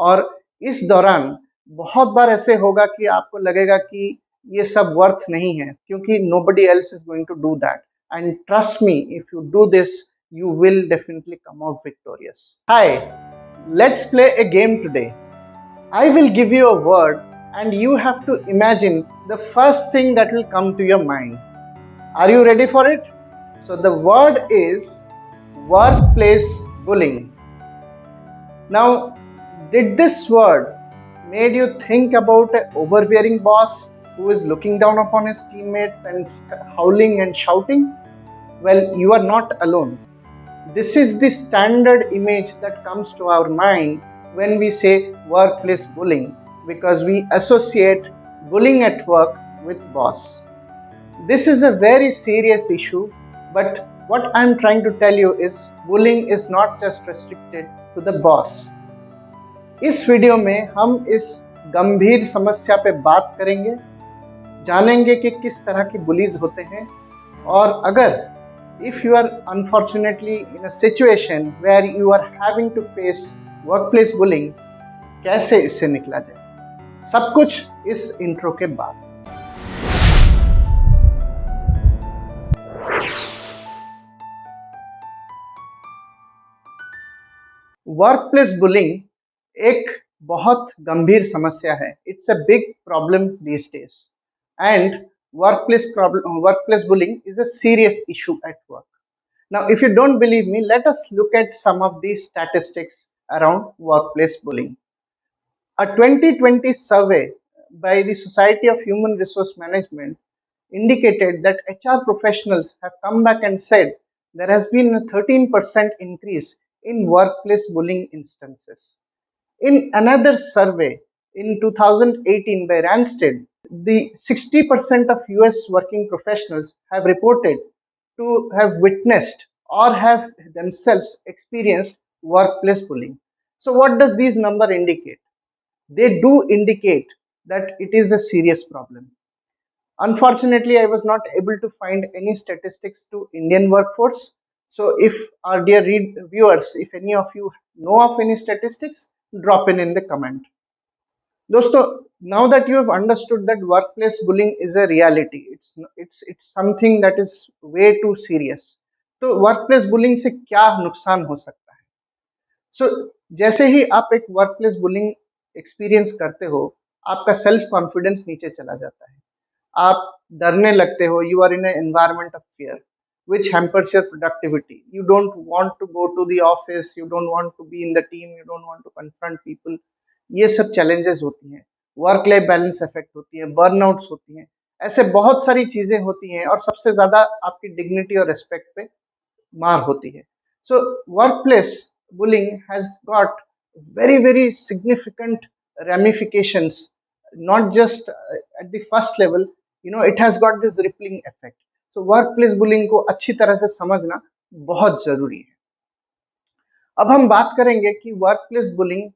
और इस दौरान बहुत बार ऐसे होगा कि आपको लगेगा कि ये सब वर्थ नहीं है, क्योंकि nobody else is going to do that. And trust me, if you do this, you will definitely come out victorious. Hi, let's play a game today. I will give you a word and you have to imagine the first thing that will come to your mind. Are you ready for it? So the word is workplace bullying. Now, did this word made you think about an overbearing boss who is looking down upon his teammates and howling and shouting? Well, you are not alone. This is the standard image that comes to our mind when we say workplace bullying, because we associate bullying at work with boss. This is a very serious issue, but what I'm trying to tell you is bullying is not just restricted to the boss. इस video में हम इस गंभीर समस्या पे बात करेंगे, जानेंगे कि किस तरह की बुलीज होते हैं, और अगर if you are unfortunately in a situation where you are having to face workplace bullying, कैसे इससे निकला जाए, सब कुछ इस इंट्रो के बाद। वर्कप्लेस बुलिंग एक बहुत गंभीर समस्या है। It's a big problem these days, and workplace bullying is a serious issue at work. Now, if you don't believe me, let us look at some of these statistics around workplace bullying. A 2020 survey by the Society of Human Resource Management indicated that HR professionals have come back and said there has been a 13% increase in workplace bullying instances. In another survey in 2018 by Randstad, the 60% of US working professionals have reported to have witnessed or have themselves experienced workplace bullying. So what does these number indicate? They do indicate that it is a serious problem. Unfortunately, I was not able to find any statistics to Indian workforce. So if our dear viewers, if any of you know of any statistics, drop in the comment. दोस्तों, now that you have understood that workplace bullying is a reality, it's something that is way too serious. तो workplace bullying से क्या नुकसान हो सकता है? So जैसे ही आप एक workplace bullying experience करते हो, आपका self confidence नीचे चला जाता है, आप डरने लगते हो, you are in an environment of fear which hampers your productivity. You don't want to go to the office, you don't want to be in the team, you don't want to confront people. ये सब challenges होती हैं, work life balance effect होती है, burnouts होती हैं, ऐसे बहुत सारी चीजें होती हैं, और सबसे ज्यादा आपकी डिग्निटी और रेस्पेक्ट पे मार होती है. So workplace bullying has got very significant ramifications, not just at the first level. It has got this rippling effect. So workplace bullying को अच्छी तरह से समझना बहुत जरूरी है. अब हम बात करेंगे कि वर्कप्लेस बुलिंग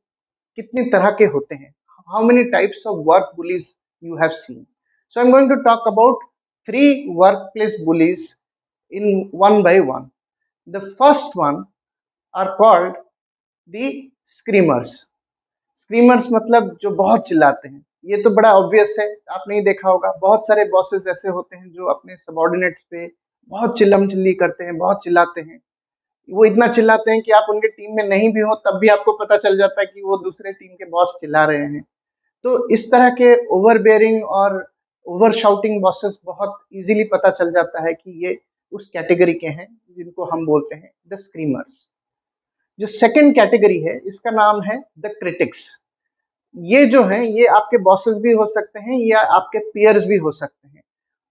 कितनी तरह के होते हैं. How many types of work bullies you have seen? So I'm going to talk about 3 workplace bullies in one by one. The first one are called the screamers. Screamers मतलब जो बहुत चिल्लाते हैं. ये तो बड़ा ऑब्वियस है, आप नहीं देखा होगा. बहुत सारे बॉसेस ऐसे होते हैं जो अपने सबऑर्डिनेट्स पे बहुत चिल्लम चिल्ली करते हैं, बहुत चिल्लाते हैं. वो इतना चिल्लाते हैं कि आप उनके टीम में नहीं भी हो तब भी आपको पता चल जाता है कि वो दूसरे टीम के बॉस चिल्ला रहे हैं. तो इस तरह के ओवरबेयरिंग और ओवर शाउटिंग बॉसेस बहुत इजीली पता चल जाता है कि ये उस कैटेगरी के हैं जिनको हम बोलते हैं द स्क्रीमर्स. जो सेकंड कैटेगरी है, इसका नाम है द क्रिटिक्स. ये जो हैं, ये आपके बॉसेस भी हो सकते हैं या आपके पीयर्स भी हो सकते हैं.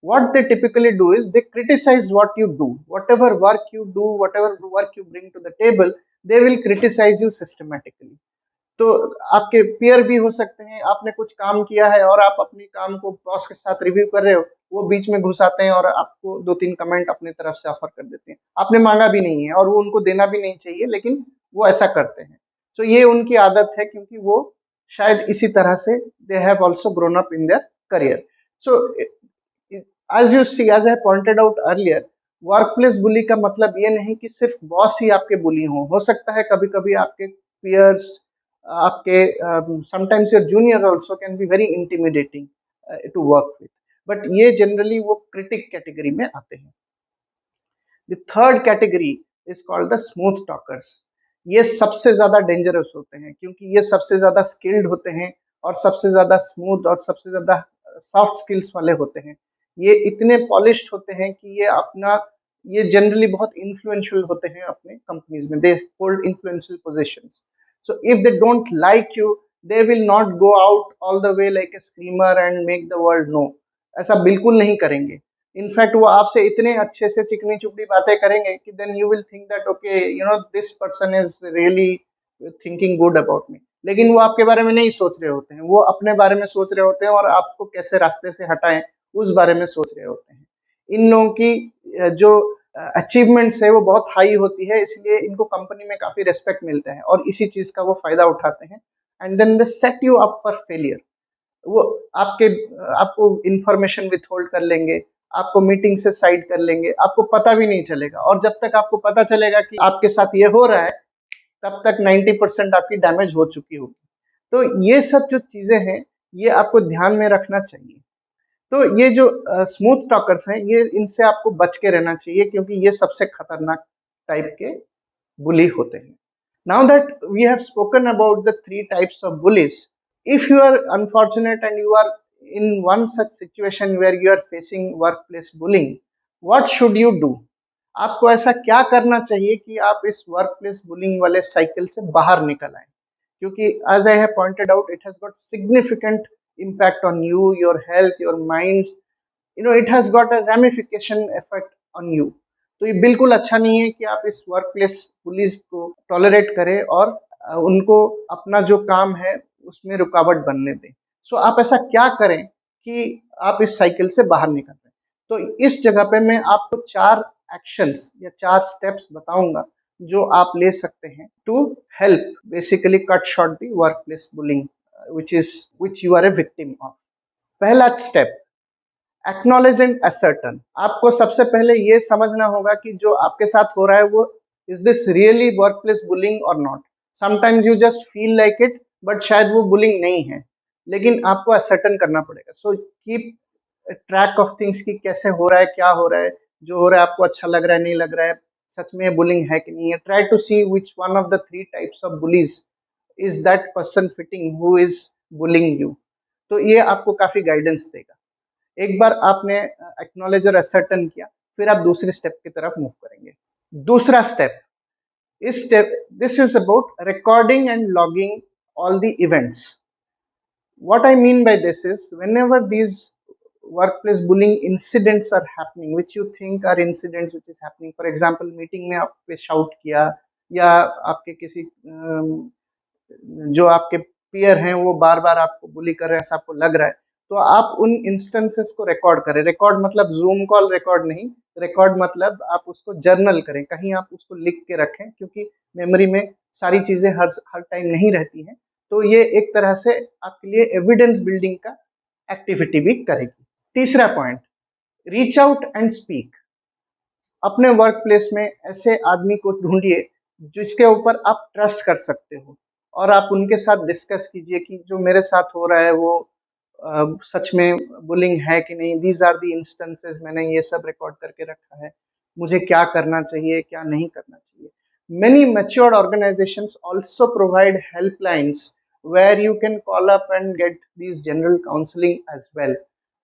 What they typically do is they criticize what you do. Whatever work you do, whatever work you bring to the table, they will criticize you systematically. तो आपके पीयर भी हो सकते हैं. आपने कुछ काम किया है और आप अपने काम को बॉस के साथ रिव्यू कर रहे हो, वो बीच में घुस आते हैं और आपको 2-3 कमेंट अपने तरफ से ऑफर कर देते हैं. आपने मांगा भी नहीं है और वो उनको देना भी नहीं चाहिए, लेकिन वो ऐसा करते हैं. तो ये उनकी आदत है, क्योंकि वो शायद इसी तरह से they have also grown up in their career. So as you see, as I pointed out earlier, workplace bully का मतलब ये नहीं कि सिर्फ बॉस ही आपके बुली हो सकता है कभी कभी आपके पीयर्स, आपके sometimes your junior also can be very intimidating to work with, but ये जनरली वो क्रिटिक कैटेगरी में आते हैं। The third category is called the smooth talkers. ये सबसे ज्यादा डेंजरस होते हैं क्योंकि ये सबसे ज्यादा स्किल्ड होते हैं और सबसे ज्यादा स्मूथ और सबसे ज्यादा सॉफ्ट स्किल्स वाले होते हैं। ये इतने पॉलिश्ड होते हैं कि ये जनरली बहुत इन्फ्लुएंशियल होते हैं अपने कंपनीज में, they hold influential positions. So if they don't like you, they will not go out all the way like a screamer and make the world know. ऐसा बिल्कुल नहीं करेंगे। इनफैक्ट वो आपसे इतने अच्छे से चिकनी चुपड़ी बातें करेंगे कि then you will think that okay you know this person is really thinking good about me, लेकिन वो आपके बारे में नहीं सोच रहे होते हैं, वो अपने बारे में सोच रहे होते हैं और आपको कैसे रास्ते से हटाएं उस बारे में सोच रहे होते हैं। इन लोगों की जो अचीवमेंट्स है वो बहुत हाई होती है, इसलिए इनको कंपनी में काफी रेस्पेक्ट मिलता है और इसी चीज का वो फायदा उठाते हैं and then they set you up for failure. वो आपके आपको इंफॉर्मेशन विथहोल्ड कर लेंगे, आपको मीटिंग से साइड कर लेंगे, आपको पता भी नहीं चलेगा, और जब तक आपको पता चलेगा कि आपके साथ ये हो रहा है तब तक 90% आपकी डैमेज हो चुकी होगी। तो ये सब जो चीजें हैं ये आपको ध्यान में रखना चाहिए। तो ये जो स्मूथ टॉकर्स हैं ये इनसे आपको बच के रहना चाहिए क्योंकि ये सबसे खतरनाक टाइप के बुली होते हैं। Now that we have spoken about the three types of bullies, if you are unfortunate and you are in one such situation where you are facing workplace bullying, what should you do? आपको ऐसा क्या करना चाहिए कि आप इस workplace bullying वाले cycle से बाहर निकल आए, क्योंकि as I have pointed out, it has got significant impact on you, your health, your minds. You know, it has got a ramification effect on you. तो ये बिल्कुल अच्छा नहीं है कि आप इस वर्क प्लेस पुलिस को टॉलरेट करें और उनको अपना जो काम है उसमें रुकावट बनने दें। सो आप ऐसा क्या करें कि आप इस साइकिल से बाहर निकल रहे हैं। तो इस जगह पे मैं आपको 4 एक्शंस या 4 स्टेप्स बताऊंगा जो आप ले सकते हैं to help basically cut short the work place bullying which you are a victim of. पहला स्टेप, एक्नॉलेज एंड असर्टन। आपको सबसे पहले ये समझना होगा कि जो आपके साथ हो रहा है वो is this really work place bullying और not. Sometimes you just feel like it but शायद वो बुलिंग नहीं है, लेकिन आपको असर्टन करना पड़ेगा। So keep track of things की कैसे हो रहा है, क्या हो रहा है, जो हो रहा है आपको अच्छा लग रहा है नहीं लग रहा है, सच में बुलिंग है कि नहीं है। Try to see which one of the 3 types of bullies is that person fitting who is bullying you. तो ये आपको काफी गाइडेंस देगा। एक बार आपने एक्नॉलेज और असर्टन किया, फिर आप दूसरे स्टेप की तरफ मूव करेंगे। दूसरा step, this is about recording and logging all the events. What I mean by this is, whenever these workplace bullying incidents are happening, which you think are incidents which is happening, for example, meeting में आप पे shout किया या आपके किसी जो आपके peer हैं वो बार बार आपको बुली कर रहे हैं, ऐसा आपको लग रहा है, तो आप उन इंस्टेंसेस को रिकॉर्ड करें। रिकॉर्ड मतलब जूम कॉल रिकॉर्ड नहीं, रिकॉर्ड मतलब आप उसको जर्नल करें, कहीं आप उसको लिख के रखें, क्योंकि मेमोरी में सारी चीजें हर टाइम नहीं रहती हैं। तो ये एक तरह से आपके लिए एविडेंस बिल्डिंग का एक्टिविटी भी करेगी। तीसरा point, reach out and speak. अपने वर्क प्लेस में ऐसे आदमी को ढूंढिए जिसके ऊपर आप ट्रस्ट कर सकते हो और आप उनके साथ डिस्कस कीजिए कि जो मेरे साथ हो रहा है वो सच में बुलिंग है कि नहीं। दीज आर दी इंस्टेंसेस, मैंने ये सब रिकॉर्ड करके रखा है, मुझे क्या करना चाहिए क्या नहीं करना चाहिए। Many matured organizations also provide helplines where you can call up and get these general counseling as well.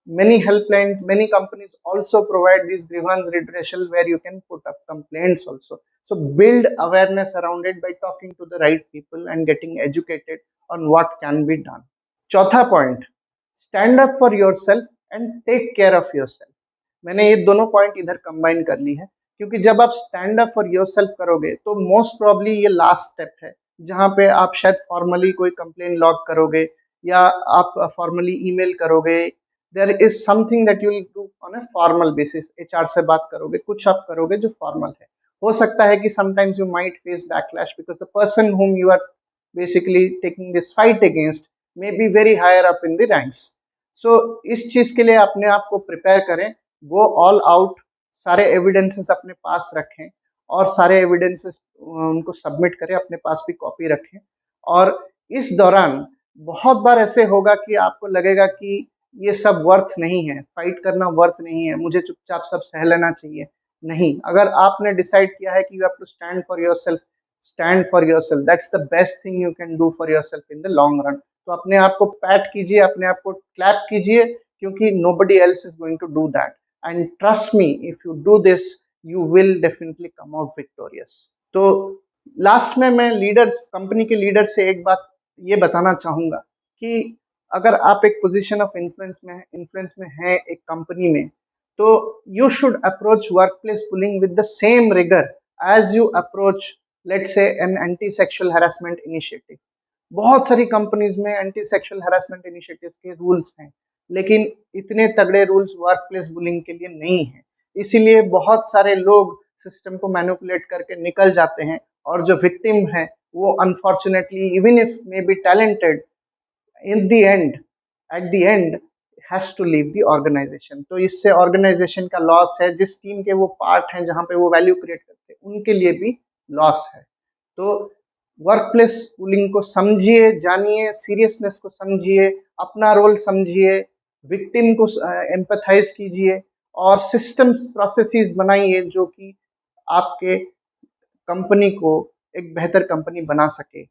Many helplines, many companies also provide these grievance redressal where you can put up complaints also. So build awareness around it by talking to the right people and getting educated on what can be done. चौथा point, stand up for yourself and take care of yourself. मैंने ये दोनों point इधर combine कर ली है, क्योंकि जब आप stand up for your self करोगे तो मोस्ट प्रॉब्ली ये लास्ट स्टेप है जहां पे आप शायद फॉर्मली कोई कंप्लेन लॉग करोगे या आप फॉर्मली ईमेल करोगे। There is something that you will do on a formal basis, HR से बात करोगे, कुछ आप करोगे जो फॉर्मल है। हो सकता है कि sometimes you might face backlash because the person whom you are basically taking this fight against may be very higher up in the ranks. So इस चीज के लिए अपने आप को प्रिपेयर करें, गो ऑल आउट, सारे एविडेंसेस अपने पास रखें और सारे एविडेंसेस उनको सबमिट करें, अपने पास भी कॉपी रखें और इस दौरान बहुत बार ऐसे होगा कि आपको लगेगा कि ये सब वर्थ नहीं है, फाइट करना वर्थ नहीं है, मुझे चुपचाप सब सह लेना चाहिए। नहीं, अगर आपने डिसाइड किया है कि you have to stand for yourself, stand for yourself, that's the best thing you can do for yourself in the long run. तो अपने आप को पैट कीजिए, अपने आप को क्लैप कीजिए, क्योंकि nobody else is going to do that, and trust me, if you do this you will definitely come out victorious. तो लास्ट में मैं लीडर्स, कंपनी के लीडर से एक बात ये बताना चाहूंगा कि अगर आप एक पोजीशन ऑफ इन्फ्लुएंस में हैं एक कंपनी में, तो you should approach workplace bullying with the same rigour as you approach let's say an anti sexual harassment initiative. बहुत सारी कंपनीज में एंटी सेक्सुअल हैरेसमेंट इनिशिएटिव्स के रूल्स हैं, लेकिन इतने तगड़े रूल्स वर्कप्लेस बुलिंग के लिए नहीं है। इसीलिए बहुत सारे लोग सिस्टम को मैनिपुलेट करके निकल जाते हैं, और जो विक्टिम है वो unfortunately even if may be talented, in the end at the end has to leave the organisation. तो इससे ऑर्गेनाइजेशन का लॉस है, जिस टीम के वो पार्ट हैं, जहाँ पे वो वैल्यू क्रिएट करते हैं, उनके लिए भी लॉस है। तो वर्कप्लेस बुलिंग को समझिए, जानिए, सीरियसनेस को समझिए, अपना रोल समझिए, विक्टिम को एम्पैथाइज कीजिए, और सिस्टम्स प्रोसेसेस बनाइए जो कि आपके कंपनी को एक बेहतर कंपनी बना सके।